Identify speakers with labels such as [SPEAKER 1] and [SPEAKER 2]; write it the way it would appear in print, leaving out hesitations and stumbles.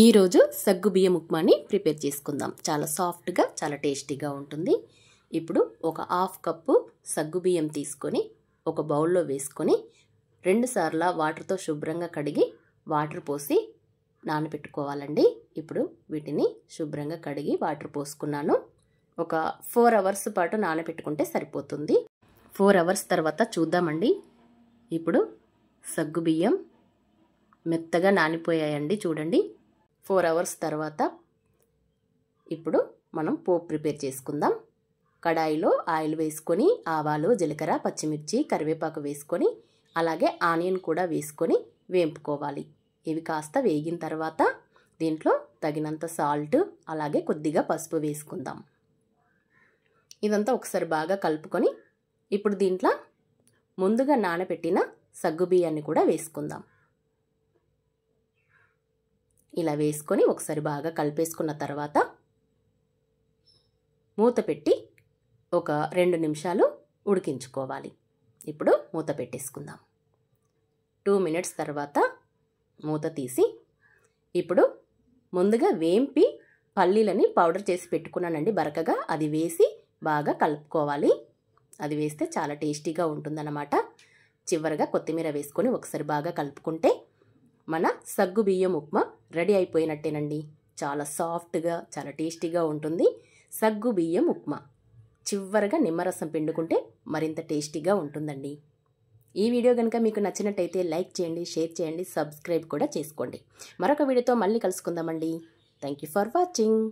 [SPEAKER 1] ఈరోజు సగ్గుబియ్యం ఉప్మాని ప్రిపేర్ చేసుకుందాం. చాలా సాఫ్ట్గా చాలా టేస్టీగా ఉంటుంది. ఇప్పుడు ఒక హాఫ్ కప్పు సగ్గుబియ్యం తీసుకొని ఒక బౌల్లో వేసుకొని 2 సార్లు వాటర్తో శుభ్రంగా కడిగి వాటర్ పోసి నానబెట్టుకోవాలండి. ఇప్పుడు వీటిని శుభ్రంగా కడిగి వాటర్ పోసుకున్నాను. ఒక 4 అవర్స్ పాటు నానబెట్టుకుంటే సరిపోతుంది. 4 అవర్స్ తర్వాత చూద్దామండి. ఇప్పుడు సగ్గుబియ్యం మెత్తగా నానిపోయాయండి, చూడండి. 4 అవర్స్ తర్వాత ఇప్పుడు మనం పోపు ప్రిపేర్ చేసుకుందాం. కడాయిలో ఆయిల్ వేసుకొని ఆవాలు, జీలకర్ర, పచ్చిమిర్చి, కరివేపాకు వేసుకొని అలాగే ఆనియన్ కూడా వేసుకొని వేంపుకోవాలి. ఇవి కాస్త వేగిన తర్వాత దీంట్లో తగినంత సాల్ట్ అలాగే కొద్దిగా పసుపు వేసుకుందాం. ఇదంతా ఒకసారి బాగా కలుపుకొని ఇప్పుడు దీంట్లో ముందుగా నానబెట్టిన సగ్గుబియ్యాన్ని కూడా వేసుకుందాం. ఇలా వేసుకొని ఒకసారి బాగా కలిపేసుకున్న తర్వాత మూత పెట్టి ఒక 2 నిమిషాలు ఉడికించుకోవాలి. ఇప్పుడు మూత పెట్టేసుకుందాం. 2 మినిట్స్ తర్వాత మూత తీసి ఇప్పుడు ముందుగా వేంపి పల్లీలని పౌడర్ చేసి పెట్టుకున్నానండి బరకగా. అది వేసి బాగా కలుపుకోవాలి. అది వేస్తే చాలా టేస్టీగా ఉంటుందన్నమాట. చివరగా కొత్తిమీర వేసుకొని ఒకసారి బాగా కలుపుకుంటే మన సగ్గుబియ్యం ఉప్మా రెడీ అయిపోయినట్టేనండి. చాలా సాఫ్ట్గా చాలా టేస్టీగా ఉంటుంది సగ్గుబియ్యం ఉప్మా. చివరగా నిమ్మరసం పిండుకుంటే మరింత టేస్టీగా ఉంటుందండి. ఈ వీడియో కనుక మీకు నచ్చినట్టయితే లైక్ చేయండి, షేర్ చేయండి, సబ్స్క్రైబ్ కూడా చేసుకోండి. మరొక వీడియోతో మళ్ళీ కలుసుకుందామండి. Thank you for watching.